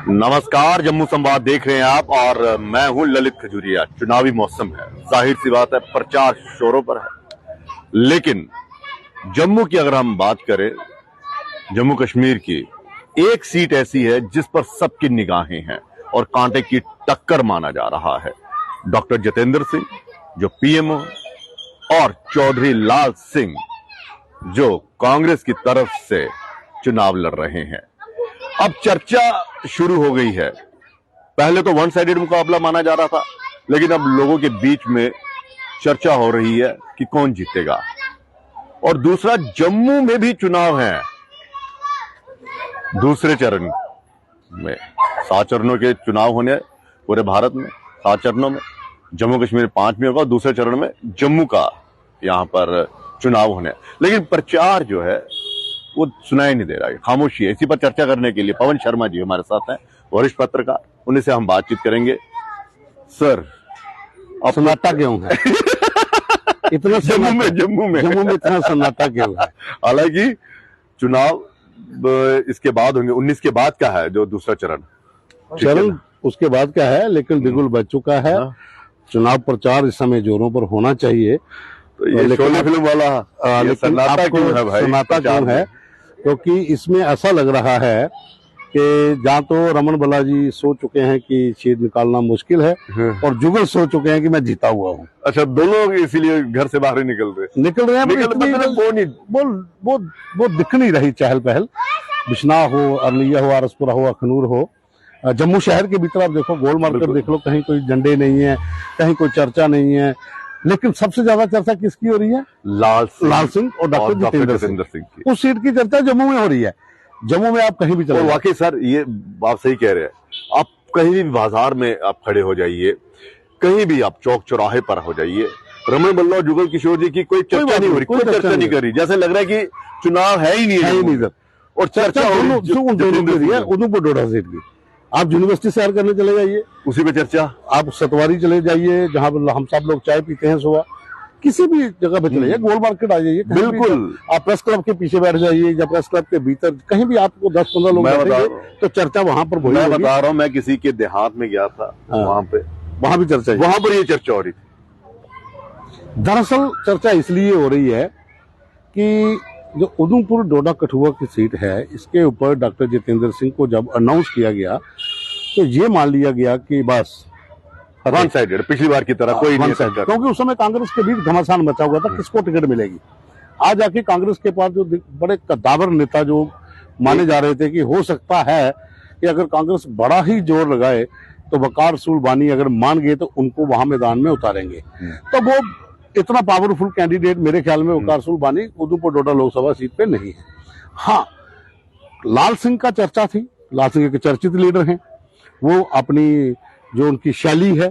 नमस्कार, जम्मू संवाद देख रहे हैं आप और मैं हूं ललित खजूरिया। चुनावी मौसम है, जाहिर सी बात है प्रचार शोरों पर है। लेकिन जम्मू की अगर हम बात करें, जम्मू कश्मीर की एक सीट ऐसी है जिस पर सबकी निगाहें हैं और कांटे की टक्कर माना जा रहा है। डॉक्टर जितेंद्र सिंह जो पीएमओ और चौधरी लाल सिंह जो कांग्रेस की तरफ से चुनाव लड़ रहे हैं। अब चर्चा शुरू हो गई है। पहले तो वन साइडेड मुकाबला माना जा रहा था, लेकिन अब लोगों के बीच में चर्चा हो रही है कि कौन जीतेगा। और दूसरा, जम्मू में भी चुनाव है दूसरे चरण में। 7 चरणों के चुनाव होने पूरे भारत में, 7 चरणों में। जम्मू कश्मीर 5 में होगा, दूसरे चरण में जम्मू का यहां पर चुनाव होने। लेकिन प्रचार जो है वो सुनाई नहीं दे रहा है, खामोशी है। इसी पर चर्चा करने के लिए पवन शर्मा जी हमारे साथ हैं, वरिष्ठ पत्रकार। उन्हीं से हम बातचीत करेंगे। सर, अब सन्नाटा क्यों है? इतना जम्मू में इतना सन्नाटा क्यों है? हालांकि चुनाव इसके बाद होंगे, 19 के बाद का है जो दूसरा चरण उसके बाद का है, लेकिन बिल्कुल बच चुका है। चुनाव प्रचार इस समय जोरों पर होना चाहिए। तो ये शोले फिल्म वाला सन्नाटा क्यों है भाई? सन्नाटा क्यों है? क्योंकि इसमें ऐसा लग रहा है कि जहाँ तो रमन बालाजी सोच चुके हैं कि सीट निकालना मुश्किल है, और जुगल सोच चुके हैं कि मैं जीता हुआ हूँ। अच्छा, दोनों इसीलिए घर से बाहर ही निकल रहे हैं। वो दिख नहीं रही चहल पहल। बिश्नाह हो, अरलिया हो, आरसपुरा हो, अखनूर हो, जम्मू शहर के भीतर आप देखो, गोल मार्केट देख लो, कहीं कोई झंडे नहीं है, कहीं कोई चर्चा नहीं है। लेकिन सबसे ज्यादा चर्चा किसकी हो रही है? लाल सिंह और डॉक्टर जितेंद्र सिंह की। उस सीट की चर्चा जम्मू में हो रही है। जम्मू में आप कहीं भी चले, वाकई सर ये आप सही कह रहे हैं। आप कहीं भी बाजार में आप खड़े हो जाइए, कहीं भी आप चौक चौराहे पर हो जाइए, रमन बल्ला और जुगल किशोर जी की कोई चर्चा नहीं हो रही, कोई चर्चा नहीं कर रही। जैसे लग रहा है कि चुनाव है ही नहीं सर। और चर्चा उधमपुर डोडा सीट की। आप यूनिवर्सिटी सैर करने चले जाइए, उसी पे चर्चा। आप सतवारी चले जाइए, जहां पर हम सब लोग चाय पीते हैं सुबह, किसी भी जगह पे चले जाइए, गोल मार्केट आ जाइए, बिल्कुल आप प्रेस क्लब के पीछे बैठ जाइए या प्रेस क्लब के भीतर, कहीं भी आपको 10-15 लोग बैठेंगे तो चर्चा वहां पर मैं बता रहा हूँ। मैं किसी के देहात में गया था, वहां भी चर्चा, वहां पर ये चर्चा हो रही थी। दरअसल चर्चा इसलिए हो रही है कि जो उधमपुर डोडा कठुआ की सीट है, इसके ऊपर डॉक्टर जितेंद्र सिंह को जब अनाउंस किया गया तो ये मान लिया गया कि बस वन साइडेड, पिछली बार की तरह कोई नहीं है। क्योंकि उस समय कांग्रेस के बीच घमासान मचा हुआ था, किसको टिकट मिलेगी। आज आके कांग्रेस के पास जो बड़े कद्दावर नेता जो माने जा रहे थे कि हो सकता है कि अगर कांग्रेस बड़ा ही जोर लगाए तो वकार रसूल बानी अगर मान गए तो उनको वहां मैदान में उतारेंगे। तो वो इतना पावरफुल कैंडिडेट मेरे ख्याल में वकार रसूल बानी उधमपुर डोडा लोकसभा सीट पे नहीं है। हाँ, लाल सिंह का चर्चा थी। लाल सिंह एक चर्चित लीडर हैं। वो अपनी जो उनकी शैली है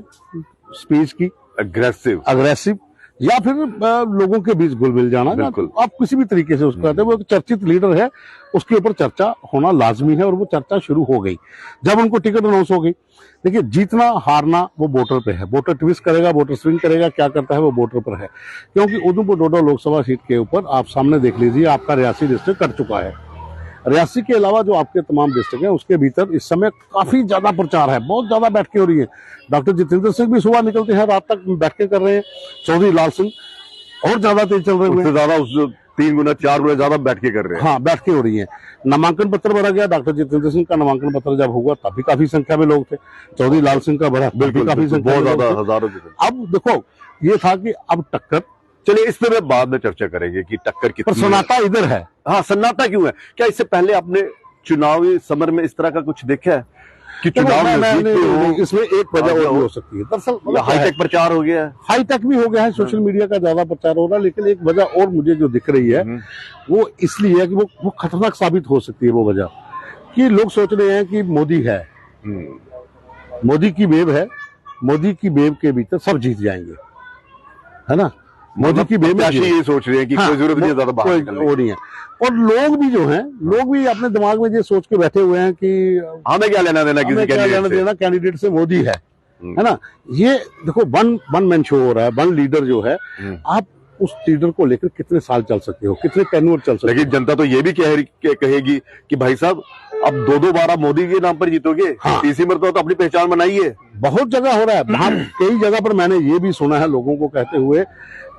स्पीच की, अग्रेसिव या फिर लोगों के बीच घुल मिल जाना, आप किसी भी तरीके से उसको कहते हैं, वो एक चर्चित लीडर है। उसके ऊपर चर्चा होना लाजमी है और वो चर्चा शुरू हो गई जब उनको टिकट अनाउंस हो गई। देखिए, जीतना हारना वो वोटर पे है। वोटर ट्विस्ट करेगा, वोटर स्विंग करेगा, क्या करता है वो वोटर पर है। क्योंकि उधमपुर डोडा लोकसभा सीट के ऊपर आप सामने देख लीजिए, आपका रियासी डिस्ट्रिक्ट कट चुका है। रियासी के अलावा जो आपके तमाम डिस्ट्रिक्ट हैं उसके भीतर इस समय काफी ज्यादा प्रचार है, बहुत ज्यादा बैठकें हो रही है। डॉक्टर जितेंद्र सिंह भी सुबह निकलते हैं, रात तक बैठकें कर रहे हैं। चौधरी लाल सिंह और ज्यादा तेज चल रहे हैं, ज्यादा 3 गुना 4 गुना ज्यादा बैठकें कर रहे हैं। हाँ, बैठकें हो रही है। नामांकन पत्र भरा गया। डॉक्टर जितेंद्र सिंह का नामांकन पत्र जब हुआ तब भी काफी संख्या में लोग थे। चौधरी लाल सिंह का भरा, बिल्कुल काफी संख्या, बहुत ज्यादा, हजारों। अब देखो, ये था कि अब टक्कर, चलिए इस पे मैं बाद में चर्चा करेंगे कि टक्कर कितनी है। सन्नाटा इधर है। हाँ, सन्नाटा क्यों है? क्या इससे पहले आपने चुनावी समर में इस तरह का कुछ देखा है कि चुनाव में इसमें एक वजह और भी हो सकती है। दरअसल हाईटेक प्रचार हो गया है, हाईटेक भी हो गया है, सोशल मीडिया का ज्यादा प्रचार हो रहा है। लेकिन एक वजह और मुझे जो दिख रही है वो इसलिए है कि वो खतरनाक साबित हो सकती है। वो वजह कि लोग सोच रहे हैं कि मोदी है, मोदी की वेव है, मोदी की वेव के भीतर सब जीत जाएंगे, है ना। मोदी की वेव में ये सोच रहे हैं कि कोई जरूरत नहीं, ज्यादा बाहर वो नहीं है। और लोग भी जो हैं, लोग भी अपने दिमाग में ये सोच के बैठे हुए हैं कि हमें क्या लेना देना, किसी कैंडिडेट से मोदी है ना। ये देखो, वन मैन शो हो रहा है, वन लीडर जो है। आप उस लीडर को लेकर कितने साल चल सकते हो, कितने टेन्योर चल सकते हो। लेकिन जनता तो ये भी कहेगी कि भाई साहब अब दो बार आप मोदी के नाम पर जीतोगे, हाँ। तीसरी मरतबा तो अपनी पहचान बनाइए। बहुत जगह हो रहा है, वहां कई जगह पर मैंने ये भी सुना है लोगों को कहते हुए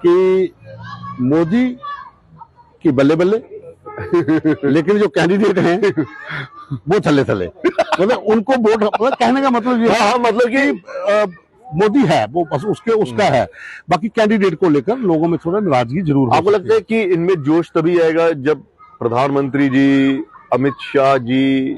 कि मोदी की बल्ले बल्ले लेकिन जो कैंडिडेट हैं वो थले थले, मतलब उनको वोट, मतलब कहने का मतलब ये है, मतलब कि मोदी है वो बस उसका है, बाकी कैंडिडेट को लेकर लोगों में थोड़ा नाराजगी जरूर हो। आपको लगता है कि इनमें जोश तभी आएगा जब प्रधानमंत्री जी, अमित शाह जी,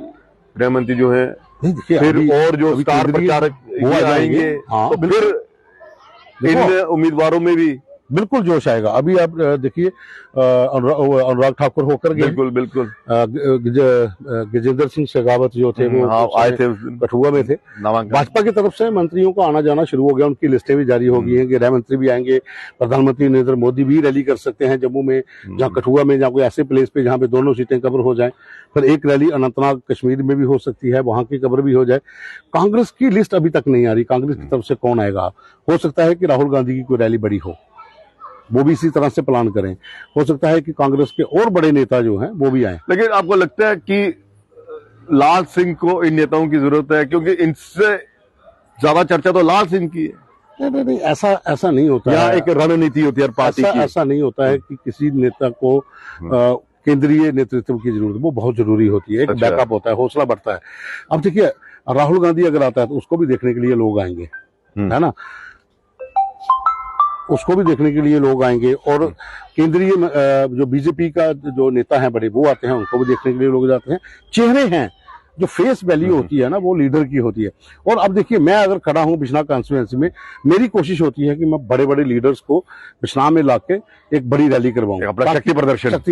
गृह मंत्री जो है, नहीं देखिए, फिर और जो अभी स्टार केंद्रीय प्रचारक वो आ ये जाएंगे, आएंगे, हाँ, तो फिर इन उम्मीदवारों में भी बिल्कुल जोश आएगा। अभी आप देखिए अनुराग ठाकुर होकर गए, बिल्कुल बिल्कुल गजेंद्र सिंह शेखावत जो थे वो आए थे, कठुआ में थे। नामांकन। भाजपा की तरफ से मंत्रियों का आना जाना शुरू हो गया, उनकी लिस्टें भी जारी हो गई हैं, गृह मंत्री भी आएंगे, प्रधानमंत्री नरेंद्र मोदी भी रैली कर सकते हैं जम्मू में, जहां कठुआ में, जहां कोई ऐसे प्लेस पे जहां पे दोनों सीटें कवर हो जाए। फिर एक रैली अनंतनाग कश्मीर में भी हो सकती है, वहां की कवर भी हो जाए। कांग्रेस की लिस्ट अभी तक नहीं आ रही, कांग्रेस की तरफ से कौन आएगा। हो सकता है कि राहुल गांधी की कोई रैली बड़ी हो, वो भी इसी तरह से प्लान करें। हो सकता है कि कांग्रेस के और बड़े नेता जो हैं वो भी आए। लेकिन आपको लगता है कि लाल सिंह को इन नेताओं की जरूरत है, क्योंकि इनसे ज्यादा चर्चा तो लाल सिंह की है। नहीं, ऐसा नहीं होता है। यहाँ एक रणनीति होती है पार्टी की। ऐसा नहीं होता है कि किसी नेता को केंद्रीय नेतृत्व की जरूरत, वो बहुत जरूरी होती है, एक अच्छा। बैकअप होता है, हौसला बढ़ता है। अब देखिए राहुल गांधी अगर आता है तो उसको भी देखने के लिए लोग आएंगे, है ना, उसको भी देखने के लिए लोग आएंगे। और केंद्रीय जो बीजेपी का जो नेता है बड़े, वो आते हैं, उनको भी देखने के लिए लोग जाते हैं। चेहरे हैं, जो फेस वैल्यू होती है ना, वो लीडर की होती है। और अब देखिए मैं अगर खड़ा हूं बिश्नाह कॉन्स्टिट्यूएंसी में, मेरी कोशिश होती है कि मैं बड़े बड़े लीडर्स को बिश्नाह में लाके एक बड़ी रैली करवाऊं, अपना शक्ति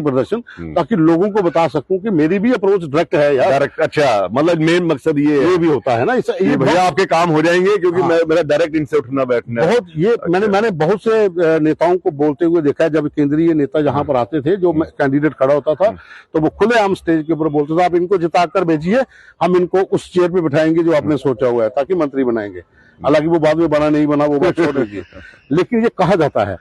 प्रदर्शन, ताकि लोगों को बता सकूं कि मेरी भी अप्रोच डायरेक्ट है यार। डायरेक्ट, अच्छा, मतलब मेन मकसद ये भी होता है ना, ये भैया आपके काम हो जाएंगे, क्योंकि मेरा डायरेक्ट इनसे उठना बैठना बहुत ये अच्छा। मैंने बहुत से नेताओं को बोलते हुए देखा है। जब केंद्रीय नेता जहां पर आते थे, जो कैंडिडेट खड़ा होता था, तो वो खुलेआम स्टेज के ऊपर बोलते थे, आप इनको जिताकर भेजिए, हम इनको उस चेयर पे बिठाएंगे जो आपने सोचा हुआ है, ताकि मंत्री बनाएंगे। हालांकि वो बाद में बना नहीं बना, वो बात छोड़ दीजिए, लेकिन ये कहा जाता है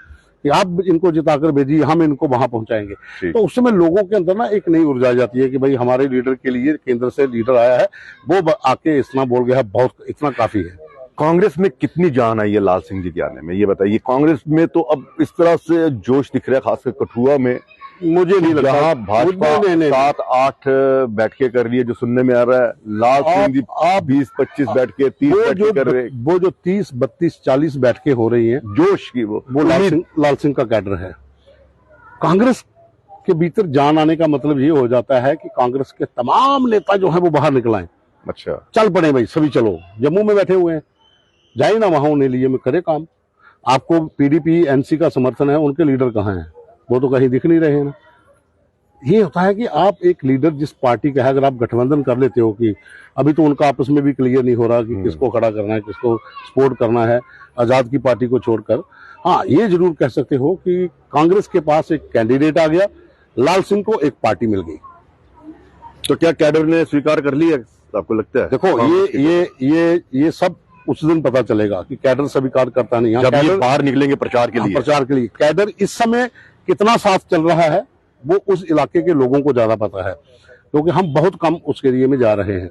कि आप इनको जिताकर भेजिए, हम इनको वहां पहुंचाएंगे। तो उस समय लोगों के अंदर ना एक नई ऊर्जा आ जाती है कि भाई हमारे लीडर के लिए केंद्र से लीडर आया है, वो आके इतना बोल गया है, बहुत इतना काफी है। कांग्रेस में कितनी जान आई है लाल सिंह जी के आने में, ये बताइए। कांग्रेस में तो अब इस तरह से जोश दिख रहा है, खासकर कठुआ में। मुझे नहीं लगता, जहां भाजपा 7-8 बैठकें कर रही है, जो सुनने में आ रहा है, लाल सिंह जी 20-25 बैठकें, 30 बैठकें कर रहे हैं। वो जो 30, 32, 40 बैठकें हो रही हैं, जोश की, वो लाल सिंह का कैडर है। कांग्रेस के भीतर जान आने का मतलब ये हो जाता है कि कांग्रेस के तमाम नेता जो है वो बाहर निकल आए। अच्छा, चल पड़े भाई, सभी चलो, जम्मू में बैठे हुए हैं, जाए ना वहां, उन्हें लिए में करे काम। आपको पीडीपी एनसी का समर्थन है, उनके लीडर कहाँ हैं, वो तो कहीं दिख नहीं रहे हैं ना। ये होता है कि आप एक लीडर जिस पार्टी का है, अगर आप गठबंधन कर लेते हो, कि अभी तो उनका आपस में भी क्लियर नहीं हो रहा कि किसको खड़ा करना है, किसको सपोर्ट करना है, आजाद की पार्टी को छोड़कर। हाँ, ये जरूर कह सकते हो कि कांग्रेस के पास एक कैंडिडेट आ गया, लाल सिंह को एक पार्टी मिल गई। तो क्या कैडर ने स्वीकार कर लिया, आपको लगता है? देखो ये सब उस दिन पता चलेगा कि कैडर स्वीकार करता नहीं। जब ये बाहर निकलेंगे प्रचार के लिए। कैडर इस समय कितना साथ चल रहा है वो उस इलाके के लोगों को ज्यादा पता है, क्योंकि हम बहुत कम उस एरिया में जा रहे हैं।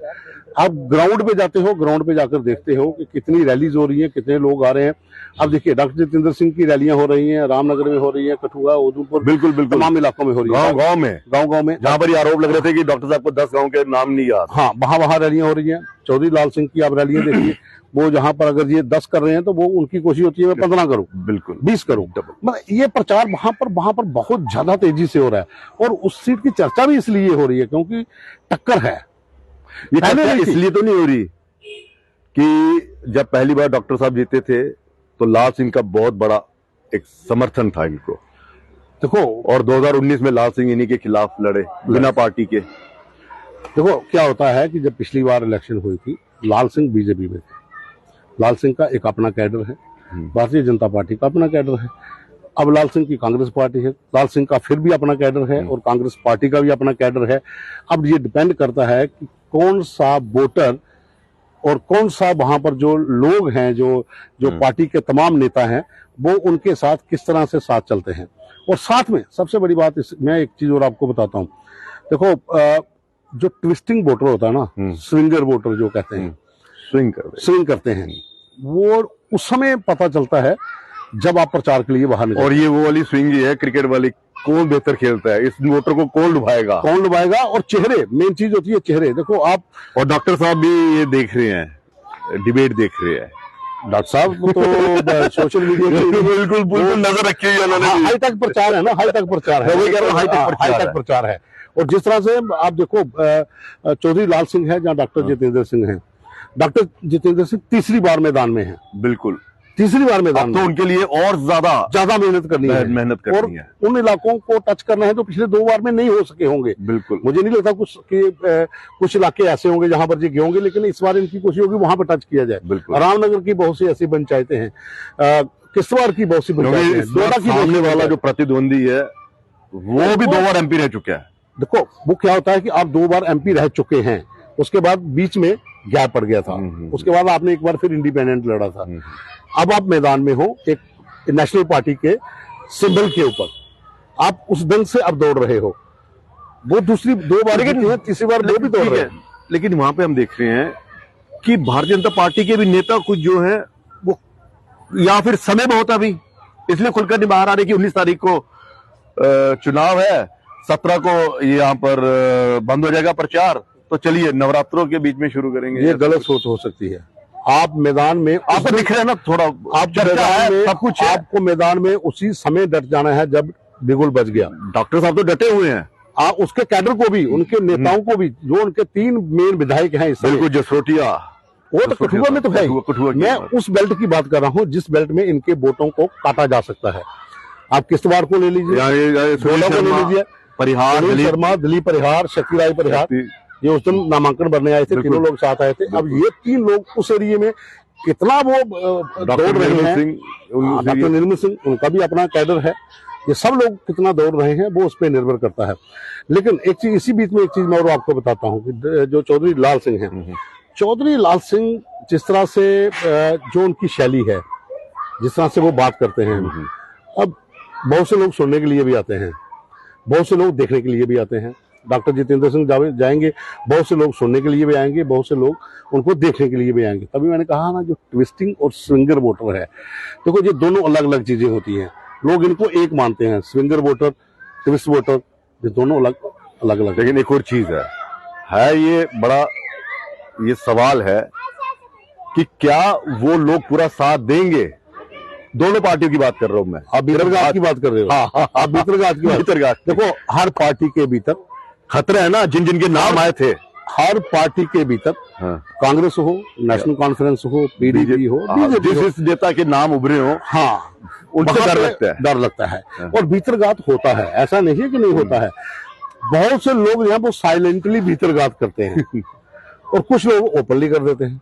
आप ग्राउंड पे जाते हो, ग्राउंड पे जाकर देखते हो कि कितनी रैलीज हो रही हैं, कितने लोग आ रहे हैं। अब देखिए डॉक्टर जितेंद्र सिंह की रैलियां हो रही हैं, रामनगर में हो रही हैं, कठुआ, उधमपुर, बिल्कुल तमाम इलाकों में हो रही है, गाँव में, जहां पर आरोप लग रहे थे कि डॉक्टर साहब को 10 गाँव के नाम नहीं याद। हाँ, वहां रैलियां हो रही हैं। चौधरी लाल सिंह की आप रैलियां देखिए, वो जहां पर अगर ये 10 कर रहे हैं तो वो उनकी कोशिश होती है मैं 15 करूं, बिल्कुल 20 करूं। मतलब ये प्रचार वहां पर बहुत ज्यादा तेजी से हो रहा है। और उस सीट की चर्चा भी इसलिए हो रही है क्योंकि टक्कर है। ये चर्चा इसलिए तो नहीं हो रही कि जब पहली बार डॉक्टर साहब जीते थे तो लाल सिंह का बहुत बड़ा एक समर्थन था इनको। देखो, और 2019 में लाल सिंह इन्हीं के खिलाफ लड़े बिना पार्टी के। देखो क्या होता है कि जब पिछली बार इलेक्शन हुई थी, लाल सिंह बीजेपी में थे, लाल सिंह का एक अपना कैडर है, भारतीय जनता पार्टी का अपना कैडर है। अब लाल सिंह की कांग्रेस पार्टी है, लाल सिंह का फिर भी अपना कैडर है और कांग्रेस पार्टी का भी अपना कैडर है। अब ये डिपेंड करता है कि कौन सा वोटर और कौन सा वहां पर जो लोग हैं, जो पार्टी के तमाम नेता हैं, वो उनके साथ किस तरह से साथ चलते हैं। और साथ में सबसे बड़ी बात मैं एक चीज और आपको बताता हूं। देखो, जो ट्विस्टिंग वोटर होता है ना, स्विंगर वोटर जो कहते हैं, स्विंग करते हैं, वो उस समय पता चलता है जब आप प्रचार के लिए बाहर निकलते हैं। और ये वो वाली स्विंग ही है क्रिकेट वाली, कौन बेहतर खेलता है, इस वोटर को कौन लुभाएगा। और चेहरे, मेन चीज होती है चेहरे। देखो आप, और डॉक्टर साहब भी ये देख रहे हैं, डिबेट देख रहे हैं। डॉक्टर साहब तो सोशल मीडिया पे बिल्कुल नजर रखी हुई है उन्होंने। हाई तक प्रचार है ना, हाई तक प्रचार है, वही कह रहा हूं, हाई तक प्रचार है। और जिस तरह से आप देखो, चौधरी लाल सिंह है, जहाँ डॉक्टर जितेंद्र सिंह है। डॉक्टर जितेंद्र सिंह तीसरी बार मैदान में है, बिल्कुल तीसरी बार मैदान तो उनके लिए और ज्यादा मेहनत करनी है, और उन इलाकों को टच करना है जो पिछले 2 बार में नहीं हो सके होंगे। बिल्कुल, मुझे नहीं लगता कुछ इलाके ऐसे होंगे जहां पर ये होंगे, लेकिन इस बार इनकी कोशिश होगी वहां पर टच किया जाए। रामनगर की बहुत सी ऐसी पंचायतें हैं, किश्तवाड़ की बहुत सी पंचायतें हैं, डोडा की। सामने वाला जो प्रतिद्वंदी है वो भी 2 बार एमपी रह चुका है। देखो, वो क्या होता है कि आप 2 बार एमपी रह चुके हैं, उसके बाद बीच में गैप पड़ गया था, उसके बाद आपने एक बार फिर इंडिपेंडेंट लड़ा था। अब आप मैदान में हो एक नेशनल पार्टी के सिंबल के ऊपर, आप उस दंग से अब दौड़ रहे हो। वो दूसरी 2 बार, लेकिन तीसरी बार वो भी दौड़ रहे हैं। लेकिन वहां पे हम देख रहे हैं कि भारतीय जनता पार्टी के भी नेता कुछ जो है वो, या फिर समय बहुत अभी इसलिए खुलकर नहीं बाहर आ रहे कि 19 तारीख को चुनाव है, 17 को यहाँ पर बंद हो जाएगा प्रचार, तो चलिए नवरात्रों के बीच में शुरू करेंगे। ये गलत सोच हो सकती है। आप मैदान में, आपको दिख रहा है ना थोड़ा, आप मैदान में, सब कुछ आपको मैदान में उसी समय डट जाना है जब बिगुल बज गया। डॉक्टर साहब तो डटे हुए हैं, उसके कैडर को भी, उनके नेताओं को भी, जो उनके 3 मेन विधायक हैं इस समय, जसरोटिया, वो तो कठुआ में तो है। मैं उस बेल्ट की बात कर रहा हूँ जिस बेल्ट में इनके वोटों को काटा जा सकता है। आप किश्तवाड़ को ले लीजिए, डोडा को ले लीजिए, परिहार, शर्मा, दिलीप परिहार, शक्ति राय परिहार, ये उस दिन नामांकन भरने आए थे, तीनों लोग साथ आए थे। अब ये 3 लोग उस एरिया में कितना वो दौड़ रहे हैं। डॉक्टर निर्मल सिंह, उनका भी अपना कैडर है। ये सब लोग कितना दौड़ रहे हैं वो उस पर निर्भर करता है। लेकिन एक चीज, इसी बीच में एक चीज मैं और आपको बताता हूँ कि जो चौधरी लाल सिंह है, चौधरी लाल सिंह जिस तरह से जो उनकी शैली है, जिस तरह से वो बात करते हैं, अब बहुत से लोग सुनने के लिए भी आते हैं, बहुत से लोग देखने के लिए भी आते हैं। डॉक्टर जितेंद्र सिंह जाएंगे, बहुत से लोग सुनने के लिए भी आएंगे, बहुत से लोग उनको देखने के लिए भी आएंगे। तभी मैंने कहा ना, जो ट्विस्टिंग और स्विंगर वोटर है, देखो ये दोनों अलग अलग चीजें होती हैं। लोग इनको एक मानते हैं, स्विंगर वोटर, ट्विस्ट वोटर, ये दोनों अलग अलग। लेकिन एक और चीज है ये बड़ा, ये सवाल है कि क्या वो लोग पूरा साथ देंगे। दोनों पार्टियों की बात कर रहा हूं मैं। आप भीतरघात की बात कर रहे हो? हाँ, आप भीतरघात की भीतरघात। देखो, हर पार्टी के भीतर खतरा है ना, जिन जिनके नाम आए थे, हर पार्टी के भीतर, कांग्रेस हो, नेशनल कॉन्फ्रेंस हो, पीडीपी हो, जिस नेता के नाम उभरे हो, हाँ, उनसे डर लगता है। और भीतरघात होता है, ऐसा नहीं है कि नहीं होता है। बहुत से लोग यहाँ वो साइलेंटली भीतरघात करते हैं और कुछ लोग ओपनली कर देते हैं।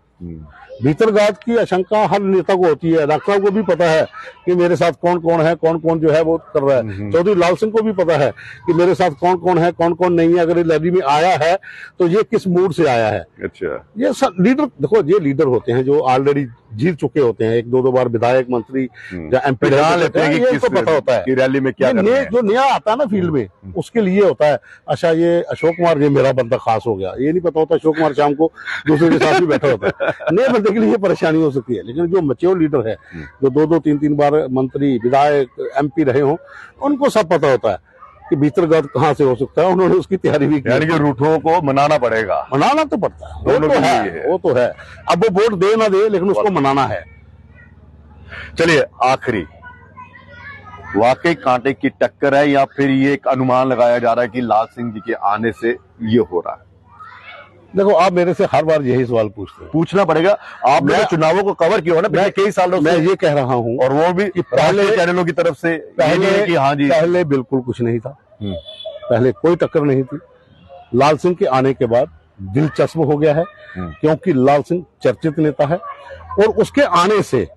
भीतरघात की आशंका हर नेता को होती है। डॉक्टर साहब को भी पता है कि मेरे साथ कौन कौन है, कौन कौन जो है वो कर रहा है। चौधरी लाल सिंह को भी पता है कि मेरे साथ कौन कौन है, कौन कौन नहीं है। अगर ये रैली में आया है तो ये किस मूड से आया है। अच्छा, ये सब लीडर, देखो ये लीडर होते हैं जो ऑलरेडी जीत चुके होते हैं, 1-2 बार विधायक, मंत्री या एमपी लेते हैं। ये तो पता होता है कि रैली में क्या करना है। जो नया आता है ना फील्ड में, उसके लिए होता है, अच्छा ये अशोक कुमार, ये मेरा बंदा खास हो गया। ये नहीं पता होता अशोक कुमार शाम को दूसरे के साथ भी बैठा होता है। नए बंदे के लिए परेशानी हो सकती है। लेकिन जो मैच्योर लीडर है, जो 2-2, 3-3 बार मंत्री, विधायक, एमपी रहे हों, उनको सब पता होता है कि भीतरघात कहाँ से हो सकता है। उन्होंने उसकी तैयारी भी की। यानी कि रूठों को मनाना पड़ेगा। मनाना तो पड़ता है, वो तो है। अब वो वोट दे ना दे, लेकिन उसको मनाना है। चलिए, आखिरी, वाकई कांटे की टक्कर है या फिर ये एक अनुमान लगाया जा रहा है कि लाल सिंह जी के आने से ये हो रहा है? देखो, आप मेरे से हर बार यही सवाल पूछते हैं। पूछना पड़ेगा। आपने चुनावों को कवर किया हो ना पिछले कई सालों से। मैं ये कह रहा हूं, और वो भी पहले चैनलों की तरफ से, पहले, हाँ जी, पहले बिल्कुल कुछ नहीं था। पहले कोई टक्कर नहीं थी। लाल सिंह के आने के बाद दिलचस्प हो गया है, क्योंकि लाल सिंह चर्चित नेता है और उसके आने से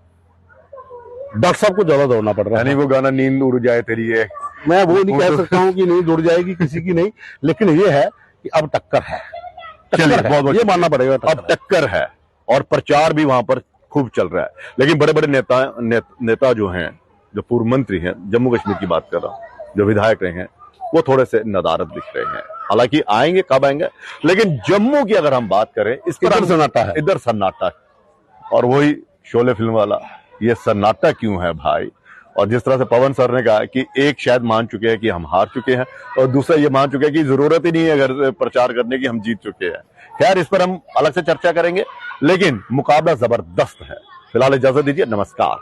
डॉक्टर साहब को ज्यादा दौड़ना पड़ रहा है। वो गाना नींद उड़ जाए तेरी है, मैं वो नहीं कह सकता हूं कि नींद उड़ जाएगी, किसी की नहीं, लेकिन ये है कि अब टक्कर है। चलिए, बहुत ये मानना पड़ेगा, अब टक्कर है। और प्रचार भी वहां पर खूब चल रहा है। लेकिन बड़े बड़े नेता जो हैं, जो पूर्व मंत्री हैं, जम्मू कश्मीर की बात कर रहा हूं, जो विधायक रहे हैं, वो थोड़े से नदारद दिख रहे हैं। हालांकि आएंगे, कब आएंगे, लेकिन जम्मू की अगर हम बात करें, इस पर इधर सन्नाटा है। इधर सन्नाटा है। और वही शोले फिल्म वाला, ये सन्नाटा क्यों है भाई? और जिस तरह से पवन सर ने कहा कि एक शायद मान चुके हैं कि हम हार चुके हैं, और दूसरा ये मान चुके हैं कि जरूरत ही नहीं है अगर प्रचार करने की, हम जीत चुके हैं। खैर, इस पर हम अलग से चर्चा करेंगे, लेकिन मुकाबला जबरदस्त है। फिलहाल इजाजत दीजिए, नमस्कार।